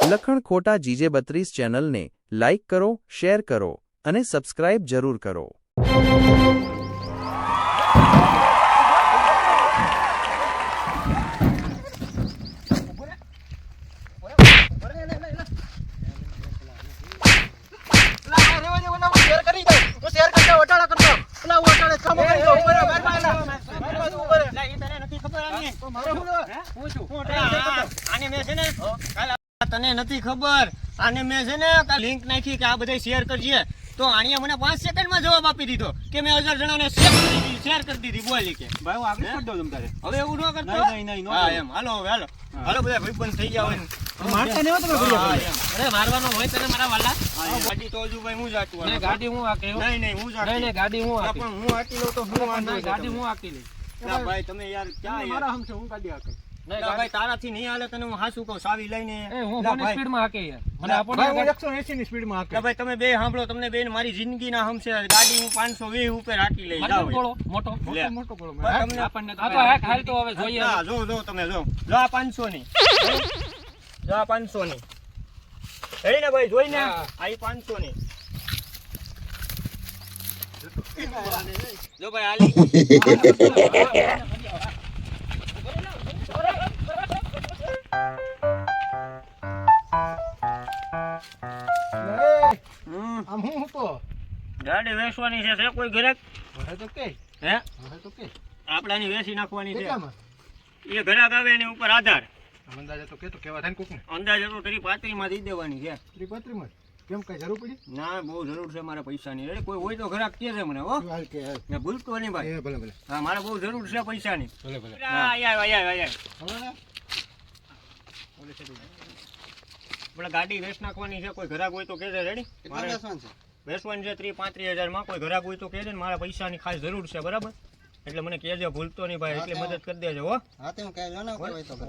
લખણ ખોટા GJ32 ચેનલને like કરો, શેર કરો અને સબસ્ક્રાઇબ જરૂર કરો. તને નથી ખબર આને મેં છે ને લિંક નાખી કે આ બધા શેર કરજે તો આણીએ મને 5 સેકન્ડમાં જવાબ આપી દીધો કે મેં 1000 જણાને શેર કરી દીધી બોલી કે ભાઈ હું આગળ કરી દઉં તમ તારે હવે એવું ન કરતો નહીં હા એમ હાલો હવે હાલો બધા ભાઈબંધ થઈ જાવ મારતા ને તમે ભૂલ્યા અરે મારવાનો હોય તને મારા વાલા ગાડી તો હજુ ભાઈ હું જાતું નહીં ગાડી હું આકે નહીં હું જાતું નહીં ગાડી હું આકે પણ હું આટી લઉં તો હું વાંધો ગાડી હું આકી લઈ ના ભાઈ તમે યાર ક્યાં મારા હમ છે હું ગાડી આકે નહીં ભાઈ તારાથી નહીં હાલે તને હું હાસું કહું સાવી લઈને એ હું ફોન સ્પીડ માં આકે યાર મને આપો ને ભાઈ હું 180 ની સ્પીડ માં આકે ભાઈ તમે બે સાંભળો તમને બેન મારી જિંદગી ના હમશે ગાડી હું 520 ઉપર આટી લઈ જાવ મોટો મોટો ગોળો તમને આપણને આ તો હાલ તો હવે જોઈએ હા જો તમે જો આ 500 ની જો આ 500 ની એડી ને ભાઈ જોઈને આ 500 ની જો ભાઈ આલી આમ હું તો ગાડી વેચવાની છે કોઈ ગ્રાહક હવે તો કે હે હવે તો કે આપડાની વેચી નાખવાની છે કેટલામાં એ ગ્રાહક આવે એની ઉપર આધાર અંદાજે તો કે તો કેવા થાય કોક ને અંદાજે તો 35 માં દઈ દેવાની છે 35 માં કેમ કઈ જરૂર પડી ના બહુ જરૂર છે મારા પૈસાની અરે કોઈ હોય તો ગ્રાહક કે છે મને હો હાલ કે હાલ ને ભૂલતો નહીં ભાઈ એ ભલે ભલે હા મારે બહુ જરૂર છે પૈસાની ભલે ભલે આય હવે ને આપણે ગાડી વેચ નાખવાની છે કોઈ ગ્રાહક હોય તો કહેજે રેડી મારે વેચવાની છે 30-35 માં કોઈ ગ્રાહક હોય તો કહેજે ને મારા પૈસાની ખાસ જરૂર છે બરાબર એટલે મને કહેજે ભૂલતો નહીં ભાઈ એટલે મદદ કરી દેજો હો હા તે હું કહે જો ને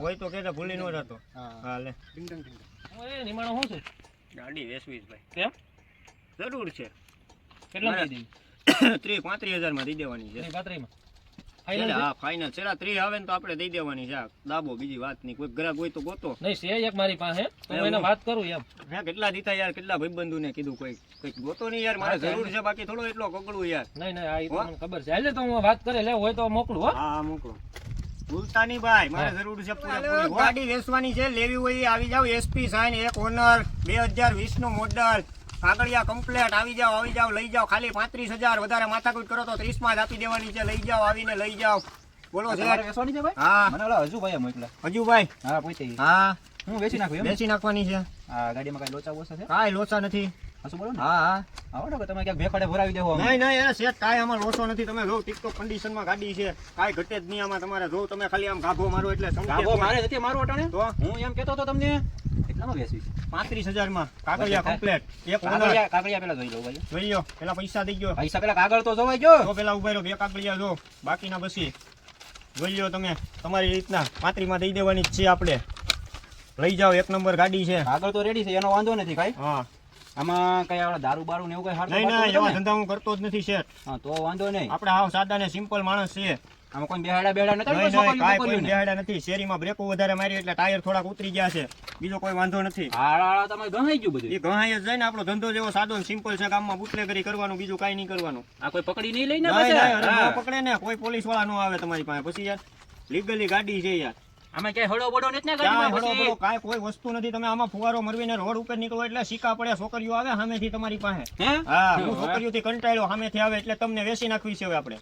હોય તો કહેજે ભૂલી ન જતો હા લે એ નિમાણો શું છે ગાડી વેચવી છે ભાઈ કેમ જરૂર છે કેટલા દઈ 30-35 માં દઈ દેવાની છે 35 માં હા ફાઇનલ છેલ્લા 30 આવે ને તો આપણે દઈ દેવાની છે દાબો બીજી વાત નહીં કોઈ ગ્રાહક હોય તો ગોતો નહીં છે એક મારી પાસે તો હું એને વાત કરું એમ મેં કેટલા દીધા યાર કેટલા ભાઈબંધુ ને કીધું કોઈ ગોતો નહીં યાર મારે જરૂર છે બાકી થોડો એટલો કકડું યાર નહીં આ ઈ તો મને ખબર છે હાલે તો હું વાત કરે લે હોય તો મોકલું હો હા મોકલો ભૂલતા નહીં ભાઈ મારે જરૂર છે પૂરેપૂરી ગાડી વેચવાની છે લેવી હોય એ આવી જાવ SP સાઇન એક ઓનર 2020 નું મોડલ કાગળિયા કમ્પ્લેટ આવી જાવ લઈ જાવ ખાલી 35,000 વધારે માથાકૂટ કરો તો 30 માં જ આપી દેવાની છે લઈ જાવ આવીને લઈ જાવ બોલો છે વેચવાની છે ભાઈ હા મને ઓલા હજુ ભાઈ મોકલા હજુ ભાઈ હા પૂછે હા હું વેચી નાખું એમ વેચી નાખવાની છે આ ગાડીમાં કઈ લોચા ઓછા છે કાંઈ લોચા નથી શું બોલો ને હા આવો ને તમે ક્યાંક ભેખાડે ભરાવી દેવો નહીં એને સેટ કાંઈ આમાં લોચો નથી તમે જો ટિકટોક કન્ડિશનમાં ગાડી છે કાંઈ ઘટે જ નહીં આમાં તમારે જો તમે ખાલી આમ ગાભો મારો એટલે ગાભો મારે નથી મારો અટાણે તો હું એમ કહેતો હતો તમને કેટલામાં વેચવી 35,000 માં કાગળિયા કમ્પ્લેટ એક ઓનર કાગળિયા પેલા જોઈ લો ભાઈ જોઈ લો પેલા પૈસા દઈ ગયો પૈસા પેલા કાગળ તો જોવાઈ ગયો તો પેલા ઉભા રહ્યો બે કાગળિયા જો બાકીના પછી જોઈ લો તમે તમારી રીતના 35 માં દઈ દેવાની જ છે આપણે લઈ જાઓ એક નંબર ગાડી છે કાગળ તો રેડી છે એનો વાંધો નથી કાઈ હા આમાં કઈ આપણે દારૂ બારૂ ને એવું કઈ હાથ નહીં એવા ધંધા હું કરતો જ નથી શેઠ હા તો વાંધો નહીં આપણે હાવ સાદા ને સિમ્પલ માણસ છે આમાં કોઈ બેહાડા નહીં કાંઈ કોઈ બેહાડા નથી શેરીમાં બ્રેકો વધારે મારી એટલે ટાયર થોડાક ઉતરી ગયા છે બીજો કોઈ વાંધો નથી હાડા તમે ગણાઈ ગયું બધું એ ઘણાય જ જાય ને આપણો ધંધો જેવો સાદો સિમ્પલ છે ગામમાં બુટલેગરી કરવાનું બીજું કાંઈ નહીં કરવાનું આ કોઈ પકડી નહીં લઈ ને ન પકડે ને કોઈ પોલીસ વાળા ન આવે તમારી પાસે પછી યાર લીગલી ગાડી છે યાર આમાં ક્યાંય હળો બડો નથી ને કાંઈ ગાડીમાં હળો કાંઈ કોઈ વસ્તુ નથી તમે આમાં ફુવારો મરવીને રોડ ઉપર નીકળો એટલે સિક્કા પડે છોકરીઓ આવે સામેથી તમારી પાસે હે હા હું છોકરીઓથી કંટાળ્યો સામેથી આવે એટલે તમને વેચી નાખવી છે હવે આપણે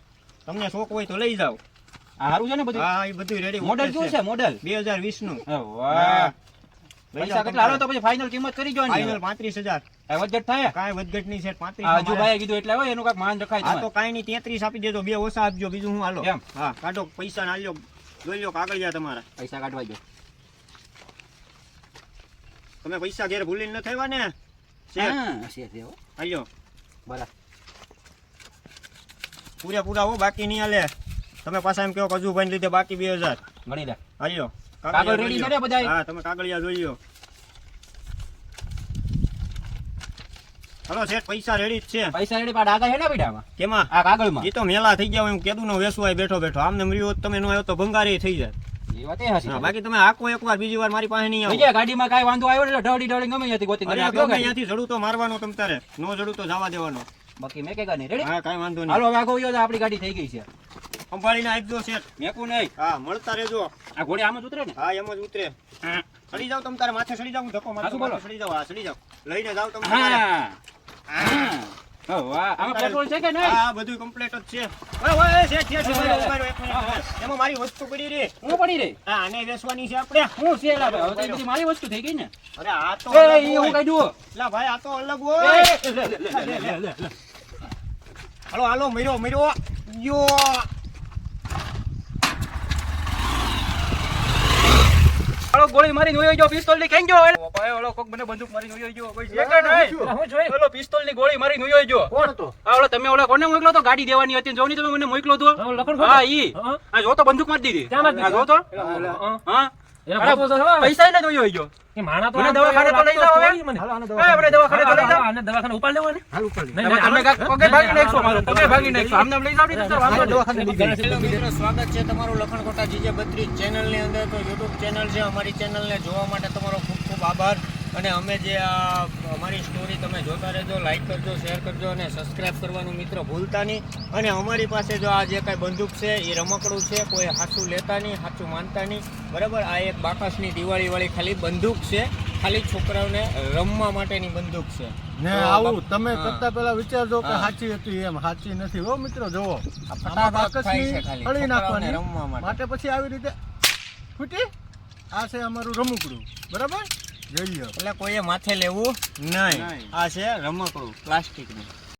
તમને શોખ હોય તો લઈ જાઓ આ હારું છે ને બધું હા એ બધું રેડી મોડલ શું છે મોડલ 2020 નું વાહ પૈસા કેટલા હાલો તો પછી ફાઇનલ કિંમત કરી જો ને ફાઇનલ 35,000 આ વધઘટ થાય કાંઈ વધઘટ નહીં છે 35 આ હજુ ભાઈ કીધું એટલે હોય એનું કાંઈક માન રખાય આ તો કાંઈ નહીં 33 આપી દેજો બે ઓછા આપજો બીજું હું હાલો કેમ હા કાઢો પૈસા ના લ્યો જોઈ લો કાગળિયા તમારા પૈસા કાઢવા જો તમે પૈસા ઘેર ભૂલીને ન થયા ને હા છે હો હાલ્યો બરાબર પૂરેપૂરા હો બાકી નહીં હાલે તમે પાછા એમ કહો કજુ ભાઈ લીધે બાકી 2000 ગણી લે હાલ્યો કાગળ રેડી છે ને બધાય હા તમે કાગળિયા જોઈ લો હલો શેઠ પૈસા રેડી જ છે પૈસા રેડી પાડ આગળ હે ને બેટામાં કેમાં આ કાગળમાં એ તો મેલા થઈ ગયા હું કેદું નો વેસવાય બેઠો આમને મર્યો તમે નો આવ્યો તો ભંગારી થઈ જાય એ વાત એ હાચી. હા, બાકી તમે આખો એકવાર બીજી વાર મારી પાસે નહીં આવો. બીજા ગાડીમાં કાંઈ વાંધો આવ્યો ને એટલે ઢળી ગમે ત્યાંથી ગોતી અરે, કરીને ગમે આપ્યો ગાડી. ત્યાંથી જડું તો મારવાનો તમ તારે, નો જડું તો જવા દેવાનો. બાકી મેં કેગા નહીં. રેડી? હા, કાંઈ વાંધો નહીં. હાલો હવે આગો વયો જા, આપણી ગાડી થઈ ગઈ છે. સંભાળીને આપજો શેઠ. મેકું નહીં. હા, મળતા રહેજો. આ ઘોડી આમ જ ઉતરે ને? હા, એમ જ ઉતરે. ચડી જાવ તમ તારે, માથે ચડી જાવ, હું ધક્કો મારું, સાચું બોલો. માથે ચડી જાવ. હા, ચડી જાવ, લઈને જાવ તમે તમારે. હા. હા. ઓ વાહ, આમાં પેટ્રોલ છે કે નહીં? હા, બધું કમ્પ્લીટ જ છે. ઓય, ઓય, શેઠ, શેઠ, ઉભા રહો, એક મિનિટ. એમાં મારી વસ્તુ પડી રહી. હું પડી રહી. હા, આને વેચવાની છે આપણે. હું છે લા ભાઈ, હવે તો એ બધી મારી વસ્તુ થઈ ગઈ ને. અરે, આ તો એ અલગ ઈ હું હોય. કઈ દઉં? લા ભાઈ, આ તો અલગ એ, હોય. લે, લે. હાલો, હાલો, મર્યો. યો. હાલો, ગોળી મારીને વયો ગયો, પિસ્તોલ ની ખેંચો. બાપા, ઓલો કોક મને બંદૂક મારીને વયો ગયો. કોઈ છે કે નહીં? હું જોઈ ઓલો પિસ્તોલ ની ગોળી મારીને વયો ગયો. કોણ હતો આ ઓલો તમે ઓલા કોને મોકલો તો? ગાડી દેવાની હતી, જોની તમે મને મોકલો તો. હા, લખણ હા, ઈ. હા. આ જો તો બંદૂક મારી દીધી. ક્યાં મારી આ જો તો. હા. હા. એના અરે, ફોટો તો ખબર? પૈસા એટલે જ વયો ગયો. એ માણા તો મને આમ તો દવાખાને એવો તો લઈ લાગતો જાઓ હવે. story મને. એ, આપણે દવાખાને તો લઈ જાઓ. આને દવાખાને ઉપાડ લેવો ને નહીં, નહીં, તમે કાંઈક પગે ભાગી નાખશો મારો, પગે ભાગી નાખશો. આમને આમ લઈ જાઓ નહીં તો વાંધો નહીં. હેલો મિત્રો, સ્વાગત છે તમારું લખણકોટા જીજે 32 ચેનલની અંદર. તો યુટ્યુબ ચેનલ છે, અમારી ચેનલને જોવા માટે તમારો ખૂબ ખૂબ આભાર. અને અમે જે આ અમારી સ્ટોરી તમે જોતા રહેજો, લાઈક કરજો, શેર કરજો અને સબસ્ક્રાઈબ કરવાનું મિત્રો ભૂલતા નહીં. અને અમારી પાસે જો આ જે કાંઈ બંદૂક છે એ રમકડું છે, કોઈ સાચું લેતા નહીં, સાચું માનતા નહીં, બરાબર. આ એક બાકસની દિવાળીવાળી ખાલી બંદૂક છે, ખાલી છોકરાઓને રમવા માટેની બંદૂક છે. ને તો આવું તમે હા. કરતા પેલા વિચારજો કે હા. સાચી હતી, એમ સાચી નથી હો મિત્રો. જોવો આ આમાં ફટાફટ થાય છે બાકસની ખાલી ફળી છોકરાઓને નાખવાની રમવા માટે. માટે પછી આવી રીતે ફૂટી. આ છે અમારું રમકડું, બરાબર. જોઈ લો. એટલે કોઈએ માથે લેવું નહીં. આ છે રમકડું પ્લાસ્ટિકનું.